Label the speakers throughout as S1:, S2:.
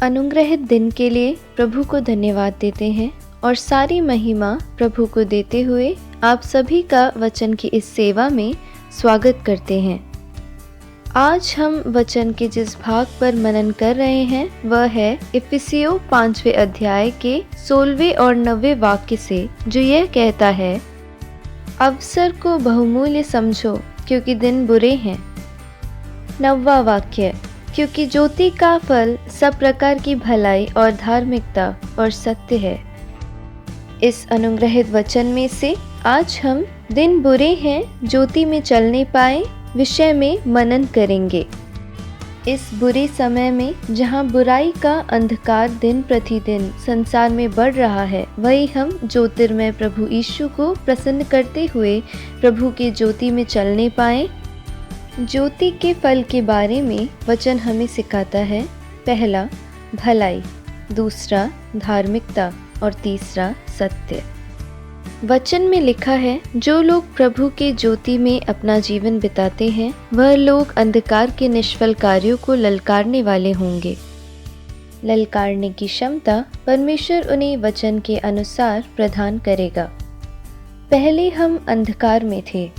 S1: अनुग्रहित दिन के लिए प्रभु को धन्यवाद देते हैं और सारी महिमा प्रभु को देते हुए आप सभी का वचन की इस सेवा में स्वागत करते हैं। आज हम वचन के जिस भाग पर मनन कर रहे हैं वह है इफिसियों 5वें अध्याय के 16वें और 9वें वाक्य से, जो यह कहता है, अवसर को बहुमूल्य समझो क्योंकि दिन बुरे हैं। 9वां वाक्य, क्योंकि ज्योति का फल सब प्रकार की भलाई और धार्मिकता और सत्य है। इस अनुग्रहित वचन में से आज हम दिन बुरे हैं ज्योति में चलने पाए विषय में मनन करेंगे। इस बुरे समय में जहां बुराई का अंधकार दिन प्रतिदिन संसार में बढ़ रहा है, वही हम ज्योतिर्मय प्रभु यीशु को प्रसन्न करते हुए प्रभु के ज्योति में चलने पाए। ज्योति के फल के बारे में वचन हमें सिखाता है। पहला भलाई, दूसरा धार्मिकता और तीसरा सत्य। वचन में लिखा है, जो लोग प्रभु के ज्योति में अपना जीवन बिताते हैं वह लोग अंधकार के निष्फल कार्यों को ललकारने वाले होंगे। ललकारने की क्षमता परमेश्वर उन्हें वचन के अनुसार प्रदान करेगा। पहले हम अंधकार में थे।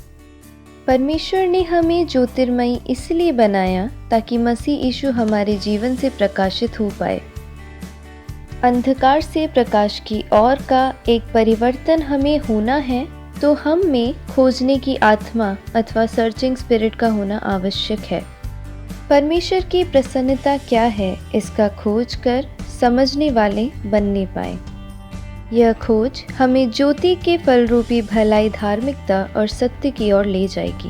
S1: परमेश्वर ने हमें ज्योतिर्मयी इसलिए बनाया ताकि मसीह यीशु हमारे जीवन से प्रकाशित हो पाए। अंधकार से प्रकाश की ओर का एक परिवर्तन हमें होना है तो हम में खोजने की आत्मा अथवा सर्चिंग स्पिरिट का होना आवश्यक है। परमेश्वर की प्रसन्नता क्या है, इसका खोज कर समझने वाले बनने पाए। यह खोज हमें ज्योति के फल रूपी भलाई, धार्मिकता और सत्य की ओर ले जाएगी।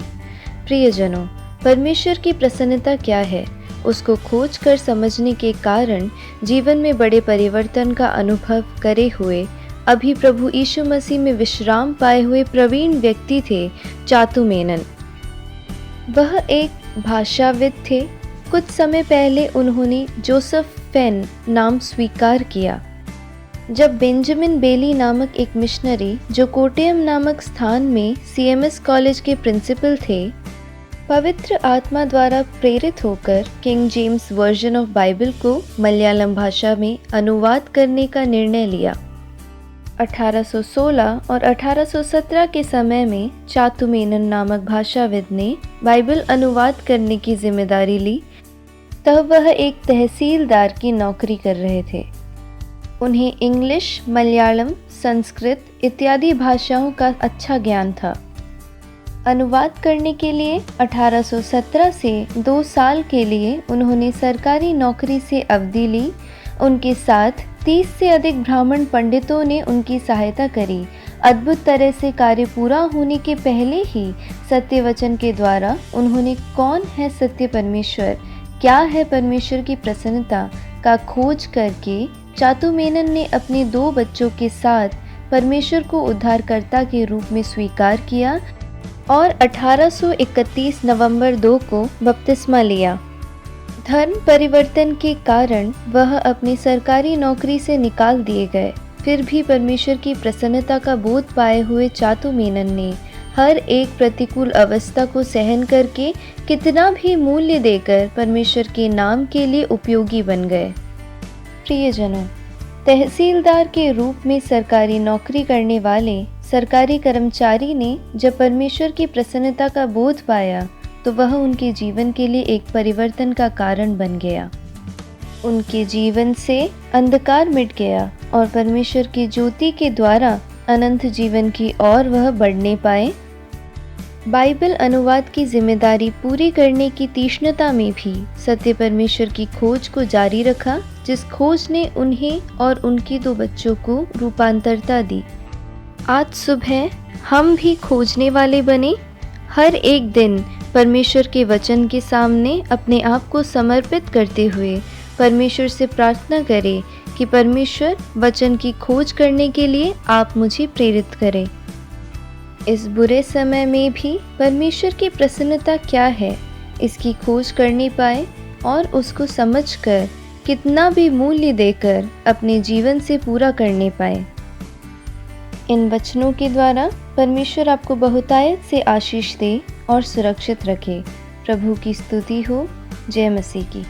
S1: प्रियजनों, परमेश्वर की प्रसन्नता क्या है, उसको खोज कर समझने के कारण जीवन में बड़े परिवर्तन का अनुभव करे हुए अभी प्रभु यीशु मसीह में विश्राम पाए हुए प्रवीण व्यक्ति थे चातु मेनन। वह एक भाषाविद थे। कुछ समय पहले उन्होंने जोसेफ फेन नाम स्वीकार किया। जब बेंजामिन बेली नामक एक मिशनरी, जो कोट्टयम नामक स्थान में CMS कॉलेज के प्रिंसिपल थे, पवित्र आत्मा द्वारा प्रेरित होकर king James version of Bible को मलयालम भाषा में अनुवाद करने का निर्णय लिया। 1816 और 1817 के समय में चातु मेनन नामक भाषाविद ने बाइबल अनुवाद करने की जिम्मेदारी ली। तब वह एक तहसीलदार की नौकरी कर रहे थे। उन्हें इंग्लिश, मलयालम, संस्कृत इत्यादि भाषाओं का अच्छा ज्ञान था। अनुवाद करने के लिए 1817 से 2 साल के लिए उन्होंने सरकारी नौकरी से अवधि ली। उनके साथ 30 से अधिक ब्राह्मण पंडितों ने उनकी सहायता करी। अद्भुत तरह से कार्य पूरा होने के पहले ही सत्य वचन के द्वारा उन्होंने कौन है सत्य परमेश्वर, क्या है परमेश्वर की प्रसन्नता का खोज करके चातु मेनन ने अपने 2 बच्चों के साथ परमेश्वर को उद्धारकर्ता के रूप में स्वीकार किया और 1831 नवंबर 2 को बपतिस्मा लिया। धर्म परिवर्तन के कारण वह अपनी सरकारी नौकरी से निकाल दिए गए। फिर भी परमेश्वर की प्रसन्नता का बोध पाए हुए चातु मेनन ने हर एक प्रतिकूल अवस्था को सहन करके कितना भी मूल्य देकर परमेश्वर के नाम के लिए उपयोगी बन गए। प्रियजनों, तहसीलदार के रूप में सरकारी नौकरी करने वाले सरकारी कर्मचारी ने जब परमेश्वर की प्रसन्नता का बोध पाया तो वह उनके जीवन के लिए एक परिवर्तन का कारण बन गया। उनके जीवन से अंधकार मिट गया और परमेश्वर की ज्योति के द्वारा अनंत जीवन की ओर वह बढ़ने पाए। बाइबल अनुवाद की जिम्मेदारी पूरी करने की तीक्ष्णता में भी सत्य परमेश्वर की खोज को जारी रखा, जिस खोज ने उन्हें और उनके 2 बच्चों को रूपांतरता दी। आज सुबह हम भी खोजने वाले बने। हर एक दिन परमेश्वर के वचन के सामने अपने आप को समर्पित करते हुए परमेश्वर से प्रार्थना करें कि परमेश्वर वचन की खोज करने के लिए आप मुझे प्रेरित करें। इस बुरे समय में भी परमेश्वर की प्रसन्नता क्या है, इसकी खोज करने पाए और उसको समझकर कितना भी मूल्य देकर अपने जीवन से पूरा करने पाए। इन वचनों के द्वारा परमेश्वर आपको बहुतायत से आशीष दे और सुरक्षित रखे। प्रभु की स्तुति हो। जय मसीह की।